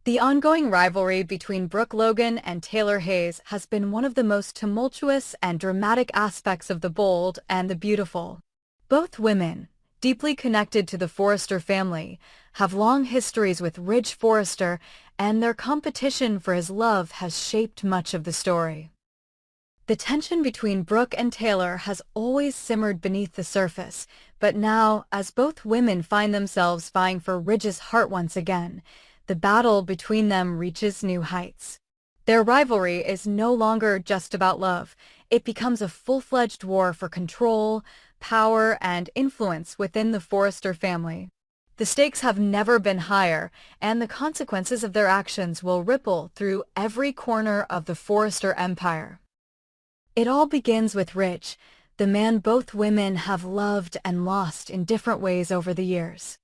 The ongoing rivalry between Brooke Logan and Taylor Hayes has been one of the most tumultuous and dramatic aspects of The Bold and the Beautiful. Both women, deeply connected to the Forrester family, have long histories with Ridge Forrester, and their competition for his love has shaped much of the story. The tension between Brooke and Taylor has always simmered beneath the surface, but now, as both women find themselves vying for Ridge's heart once again, the battle between them reaches new heights. Their rivalry is no longer just about love. It becomes a full-fledged war for control, power, and influence within the Forrester family. The stakes have never been higher, and the consequences of their actions will ripple through every corner of the Forrester empire. It all begins with Ridge, the man both women have loved and lost in different ways over the years.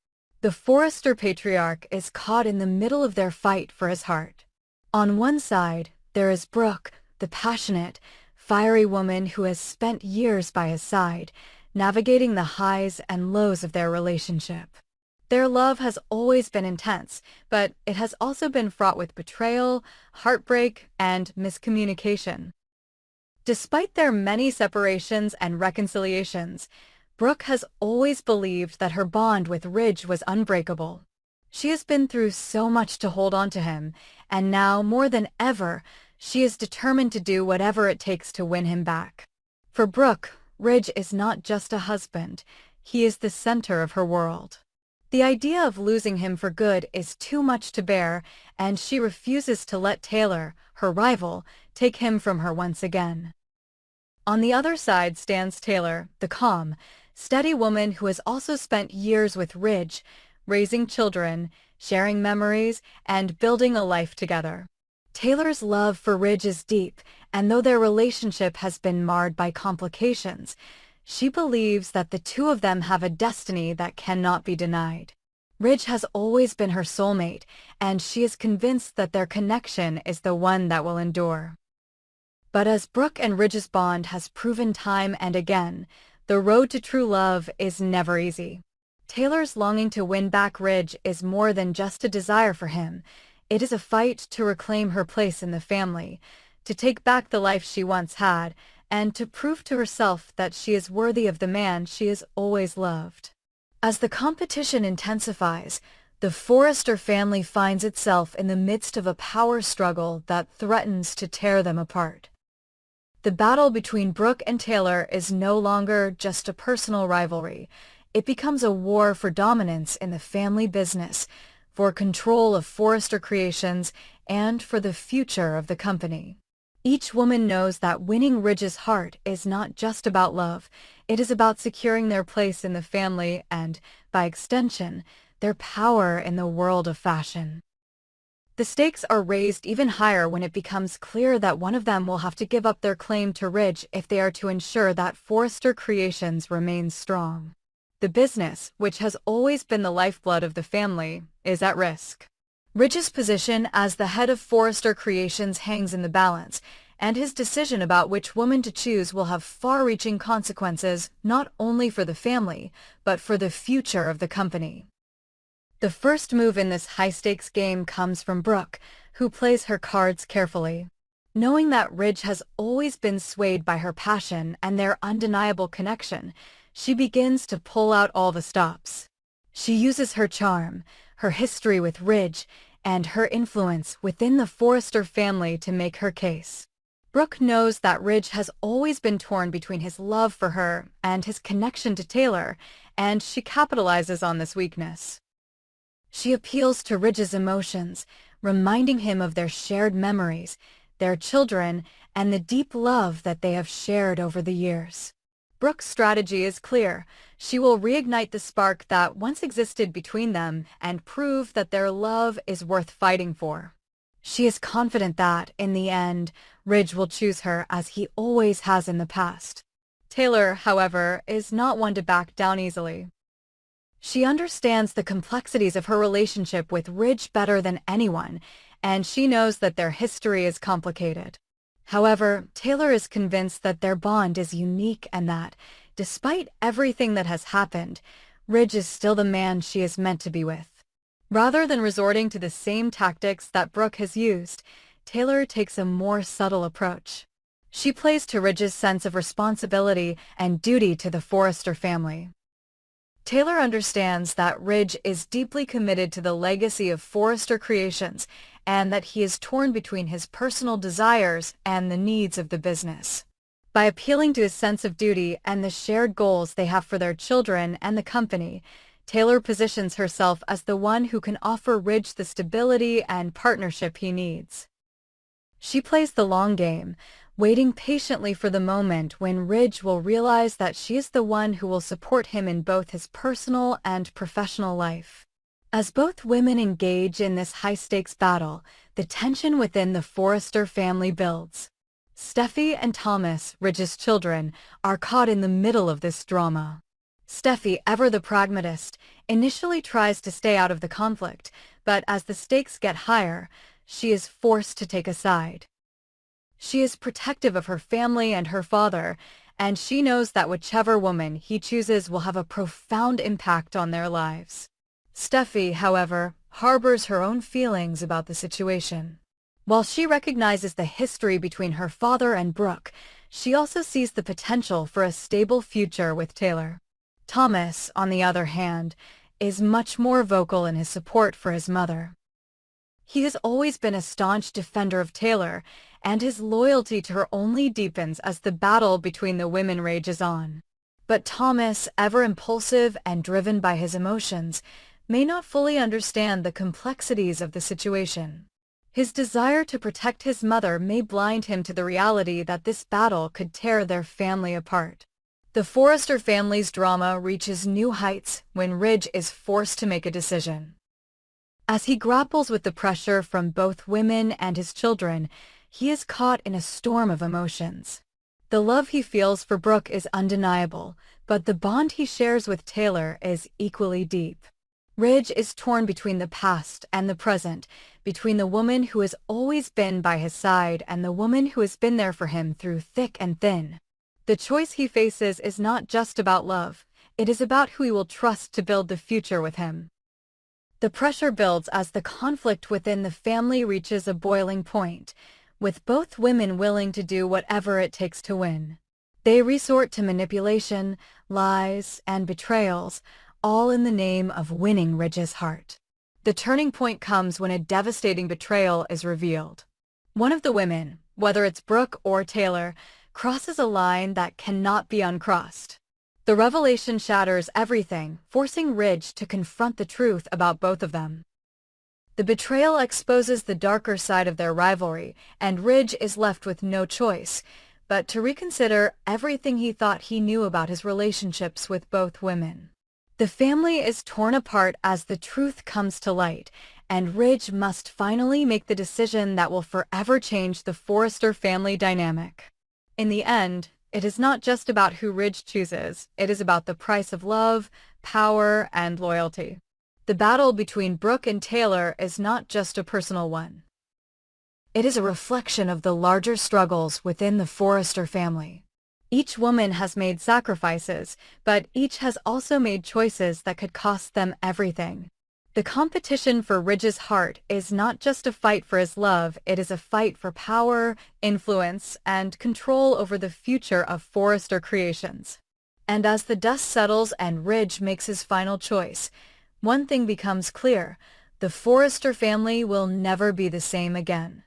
The Forrester patriarch is caught in the middle of their fight for his heart. On one side, there is Brooke, the passionate, fiery woman who has spent years by his side, navigating the highs and lows of their relationship. Their love has always been intense, but it has also been fraught with betrayal, heartbreak, and miscommunication. Despite their many separations and reconciliations, Brooke has always believed that her bond with Ridge was unbreakable. She has been through so much to hold on to him, and now, more than ever, she is determined to do whatever it takes to win him back. For Brooke, Ridge is not just a husband, he is the center of her world. The idea of losing him for good is too much to bear, and she refuses to let Taylor, her rival, take him from her once again. On the other side stands Taylor, the calm, steady woman who has also spent years with Ridge, raising children, sharing memories, and building a life together. Taylor's love for Ridge is deep, and though their relationship has been marred by complications, she believes that the two of them have a destiny that cannot be denied. Ridge has always been her soulmate, and she is convinced that their connection is the one that will endure. But as Brooke and Ridge's bond has proven time and again, the road to true love is never easy. Taylor's longing to win back Ridge is more than just a desire for him. It is a fight to reclaim her place in the family, to take back the life she once had, and to prove to herself that she is worthy of the man she has always loved. As the competition intensifies, the Forrester family finds itself in the midst of a power struggle that threatens to tear them apart. The battle between Brooke and Taylor is no longer just a personal rivalry. It becomes a war for dominance in the family business, for control of Forrester Creations, and for the future of the company. Each woman knows that winning Ridge's heart is not just about love. It is about securing their place in the family and, by extension, their power in the world of fashion. The stakes are raised even higher when it becomes clear that one of them will have to give up their claim to Ridge if they are to ensure that Forrester Creations remains strong. The business, which has always been the lifeblood of the family, is at risk. Ridge's position as the head of Forrester Creations hangs in the balance, and his decision about which woman to choose will have far-reaching consequences not only for the family, but for the future of the company. The first move in this high-stakes game comes from Brooke, who plays her cards carefully. Knowing that Ridge has always been swayed by her passion and their undeniable connection, she begins to pull out all the stops. She uses her charm, her history with Ridge, and her influence within the Forrester family to make her case. Brooke knows that Ridge has always been torn between his love for her and his connection to Taylor, and she capitalizes on this weakness. She appeals to Ridge's emotions, reminding him of their shared memories, their children, and the deep love that they have shared over the years. Brooke's strategy is clear. She will reignite the spark that once existed between them and prove that their love is worth fighting for. She is confident that, in the end, Ridge will choose her as he always has in the past. Taylor, however, is not one to back down easily. She understands the complexities of her relationship with Ridge better than anyone, and she knows that their history is complicated. However, Taylor is convinced that their bond is unique and that, despite everything that has happened, Ridge is still the man she is meant to be with. Rather than resorting to the same tactics that Brooke has used, Taylor takes a more subtle approach. She plays to Ridge's sense of responsibility and duty to the Forrester family. Taylor understands that Ridge is deeply committed to the legacy of Forrester Creations and that he is torn between his personal desires and the needs of the business. By appealing to his sense of duty and the shared goals they have for their children and the company, Taylor positions herself as the one who can offer Ridge the stability and partnership he needs. She plays the long game, waiting patiently for the moment when Ridge will realize that she is the one who will support him in both his personal and professional life. As both women engage in this high-stakes battle, the tension within the Forrester family builds. Steffi and Thomas, Ridge's children, are caught in the middle of this drama. Steffi, ever the pragmatist, initially tries to stay out of the conflict, but as the stakes get higher, she is forced to take a side. She is protective of her family and her father, and she knows that whichever woman he chooses will have a profound impact on their lives. Steffi, however, harbors her own feelings about the situation. While she recognizes the history between her father and Brooke, she also sees the potential for a stable future with Taylor. Thomas, on the other hand, is much more vocal in his support for his mother. He has always been a staunch defender of Taylor, and his loyalty to her only deepens as the battle between the women rages on. But Thomas, ever impulsive and driven by his emotions, may not fully understand the complexities of the situation. His desire to protect his mother may blind him to the reality that this battle could tear their family apart. The Forrester family's drama reaches new heights when Ridge is forced to make a decision. As he grapples with the pressure from both women and his children, he is caught in a storm of emotions. The love he feels for Brooke is undeniable, but the bond he shares with Taylor is equally deep. Ridge is torn between the past and the present, between the woman who has always been by his side and the woman who has been there for him through thick and thin. The choice he faces is not just about love, it is about who he will trust to build the future with him. The pressure builds as the conflict within the family reaches a boiling point, with both women willing to do whatever it takes to win. They resort to manipulation, lies, and betrayals, all in the name of winning Ridge's heart. The turning point comes when a devastating betrayal is revealed. One of the women, whether it's Brooke or Taylor, crosses a line that cannot be uncrossed. The revelation shatters everything, forcing Ridge to confront the truth about both of them. The betrayal exposes the darker side of their rivalry, and Ridge is left with no choice but to reconsider everything he thought he knew about his relationships with both women. The family is torn apart as the truth comes to light, and Ridge must finally make the decision that will forever change the Forrester family dynamic. In the end, it is not just about who Ridge chooses, it is about the price of love, power, and loyalty. The battle between Brooke and Taylor is not just a personal one. It is a reflection of the larger struggles within the Forrester family. Each woman has made sacrifices, but each has also made choices that could cost them everything. The competition for Ridge's heart is not just a fight for his love, it is a fight for power, influence, and control over the future of Forrester Creations. And as the dust settles and Ridge makes his final choice, one thing becomes clear: the Forrester family will never be the same again.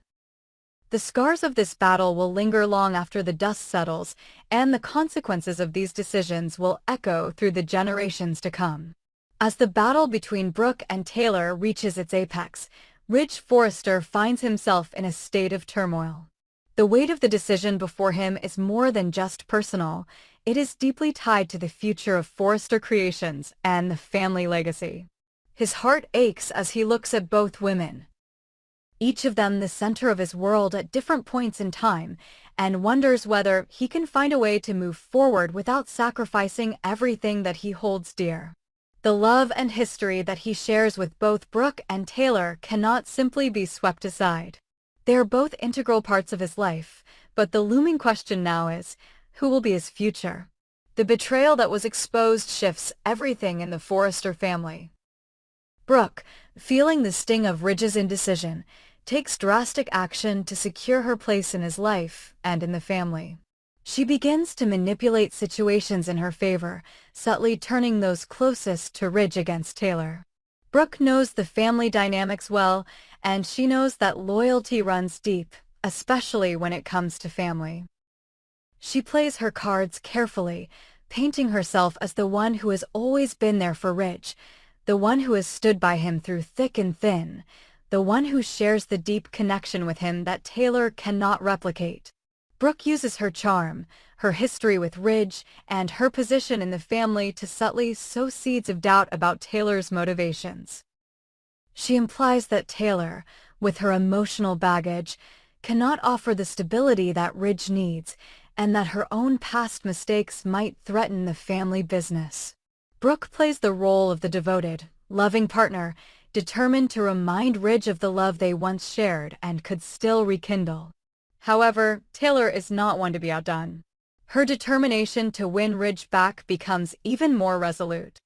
The scars of this battle will linger long after the dust settles, and the consequences of these decisions will echo through the generations to come. As the battle between Brooke and Taylor reaches its apex, Ridge Forrester finds himself in a state of turmoil. The weight of the decision before him is more than just personal. It is deeply tied to the future of Forrester Creations and the family legacy. His heart aches as he looks at both women, each of them the center of his world at different points in time, and wonders whether he can find a way to move forward without sacrificing everything that he holds dear. The love and history that he shares with both Brooke and Taylor cannot simply be swept aside. They are both integral parts of his life, but the looming question now is, who will be his future? The betrayal that was exposed shifts everything in the Forrester family. Brooke, feeling the sting of Ridge's indecision, takes drastic action to secure her place in his life and in the family. She begins to manipulate situations in her favor, subtly turning those closest to Ridge against Taylor. Brooke knows the family dynamics well, and she knows that loyalty runs deep, especially when it comes to family. She plays her cards carefully, painting herself as the one who has always been there for Ridge, the one who has stood by him through thick and thin, the one who shares the deep connection with him that Taylor cannot replicate. Brooke uses her charm, her history with Ridge, and her position in the family to subtly sow seeds of doubt about Taylor's motivations. She implies that Taylor, with her emotional baggage, cannot offer the stability that Ridge needs, and that her own past mistakes might threaten the family business. Brooke plays the role of the devoted, loving partner, determined to remind Ridge of the love they once shared and could still rekindle. However, Taylor is not one to be outdone. Her determination to win Ridge back becomes even more resolute.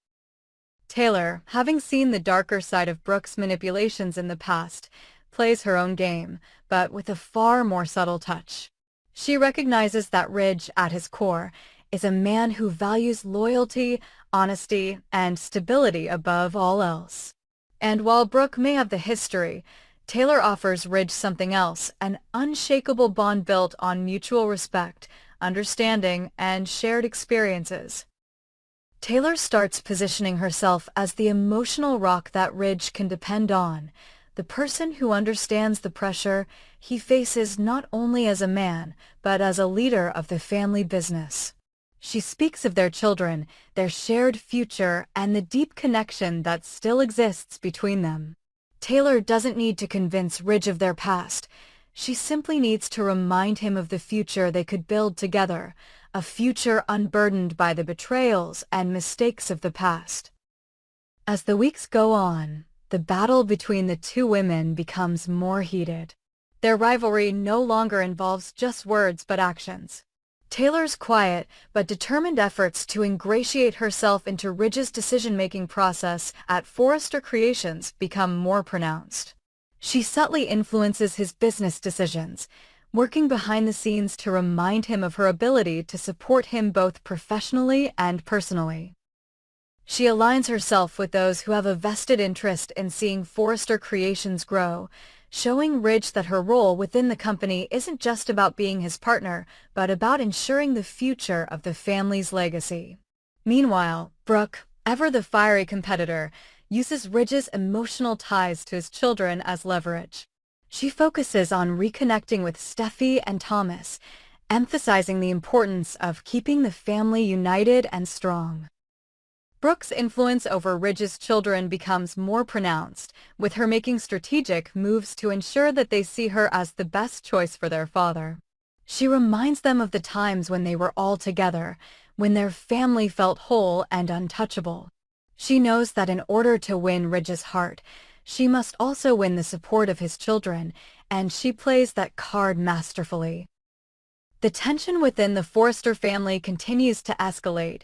Taylor, having seen the darker side of Brooke's manipulations in the past, plays her own game, but with a far more subtle touch. She recognizes that Ridge, at his core, is a man who values loyalty, honesty, and stability above all else. And while Brooke may have the history, Taylor offers Ridge something else, an unshakable bond built on mutual respect, understanding, and shared experiences. Taylor starts positioning herself as the emotional rock that Ridge can depend on, the person who understands the pressure he faces not only as a man, but as a leader of the family business. She speaks of their children, their shared future, and the deep connection that still exists between them. Taylor doesn't need to convince Ridge of their past. She simply needs to remind him of the future they could build together, a future unburdened by the betrayals and mistakes of the past. As the weeks go on, the battle between the two women becomes more heated. Their rivalry no longer involves just words but actions. Taylor's quiet but determined efforts to ingratiate herself into Ridge's decision-making process at Forrester Creations become more pronounced. She subtly influences his business decisions, working behind the scenes to remind him of her ability to support him both professionally and personally. She aligns herself with those who have a vested interest in seeing Forrester Creations grow, showing Ridge that her role within the company isn't just about being his partner, but about ensuring the future of the family's legacy. Meanwhile, Brooke, ever the fiery competitor, uses Ridge's emotional ties to his children as leverage. She focuses on reconnecting with Steffi and Thomas, emphasizing the importance of keeping the family united and strong. Brooke's influence over Ridge's children becomes more pronounced, with her making strategic moves to ensure that they see her as the best choice for their father. She reminds them of the times when they were all together, when their family felt whole and untouchable. She knows that in order to win Ridge's heart, she must also win the support of his children, and she plays that card masterfully. The tension within the Forrester family continues to escalate,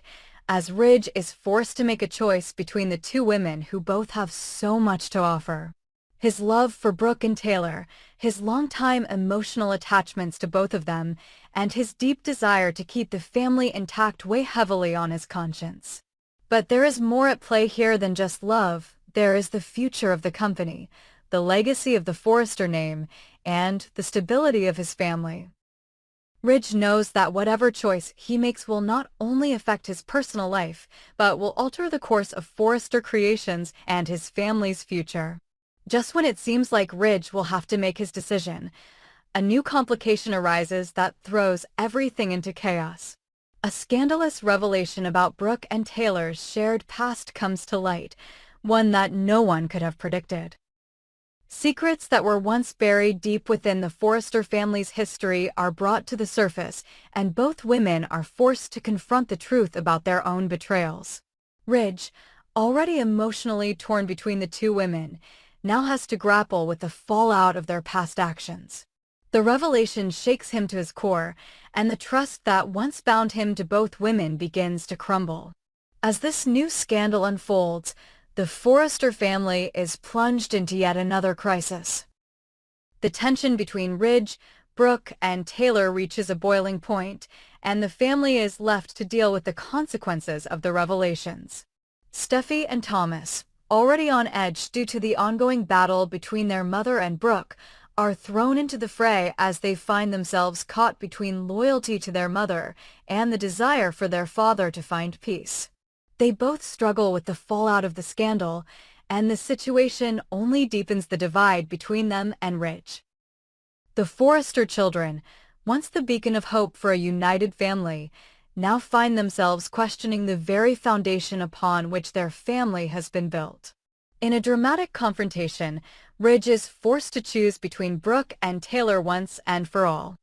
as Ridge is forced to make a choice between the two women who both have so much to offer. His love for Brooke and Taylor, his longtime emotional attachments to both of them, and his deep desire to keep the family intact weigh heavily on his conscience. But there is more at play here than just love. There is the future of the company, the legacy of the Forrester name, and the stability of his family. Ridge knows that whatever choice he makes will not only affect his personal life, but will alter the course of Forrester Creations and his family's future. Just when it seems like Ridge will have to make his decision, a new complication arises that throws everything into chaos. A scandalous revelation about Brooke and Taylor's shared past comes to light, one that no one could have predicted. Secrets that were once buried deep within the Forrester family's history are brought to the surface, and both women are forced to confront the truth about their own betrayals. Ridge, already emotionally torn between the two women, now has to grapple with the fallout of their past actions. The revelation shakes him to his core, and the trust that once bound him to both women begins to crumble. As this new scandal unfolds, The Forrester family is plunged into yet another crisis. The tension between Ridge, Brooke, and Taylor reaches a boiling point, and the family is left to deal with the consequences of the revelations. Steffi and Thomas, already on edge due to the ongoing battle between their mother and Brooke, are thrown into the fray as they find themselves caught between loyalty to their mother and the desire for their father to find peace. They both struggle with the fallout of the scandal, and the situation only deepens the divide between them and Ridge. The Forrester children, once the beacon of hope for a united family, now find themselves questioning the very foundation upon which their family has been built. In a dramatic confrontation, Ridge is forced to choose between Brooke and Taylor once and for all.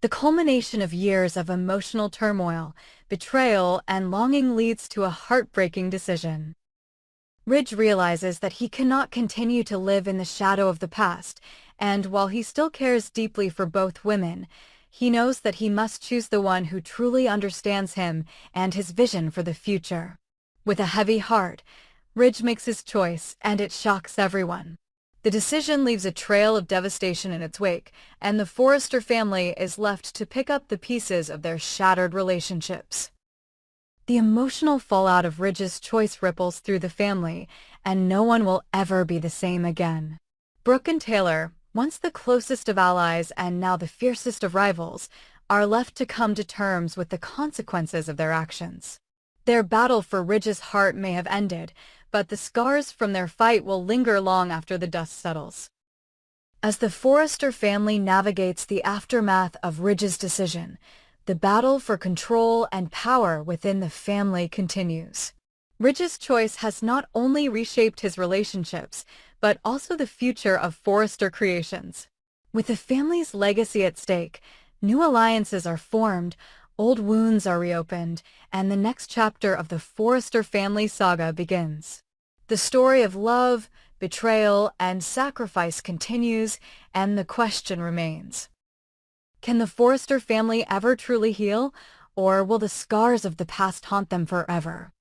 The culmination of years of emotional turmoil, betrayal, and longing leads to a heartbreaking decision. Ridge realizes that he cannot continue to live in the shadow of the past, and while he still cares deeply for both women, he knows that he must choose the one who truly understands him and his vision for the future. With a heavy heart, Ridge makes his choice, and it shocks everyone. The decision leaves a trail of devastation in its wake, and the Forrester family is left to pick up the pieces of their shattered relationships. The emotional fallout of Ridge's choice ripples through the family, and no one will ever be the same again. Brooke and Taylor, once the closest of allies and now the fiercest of rivals, are left to come to terms with the consequences of their actions. Their battle for Ridge's heart may have ended, but the scars from their fight will linger long after the dust settles. As the Forrester family navigates the aftermath of Ridge's decision, the battle for control and power within the family continues. Ridge's choice has not only reshaped his relationships, but also the future of Forrester Creations. With the family's legacy at stake, new alliances are formed, old wounds are reopened, and the next chapter of the Forrester family saga begins. The story of love, betrayal, and sacrifice continues, and the question remains: can the Forrester family ever truly heal, or will the scars of the past haunt them forever?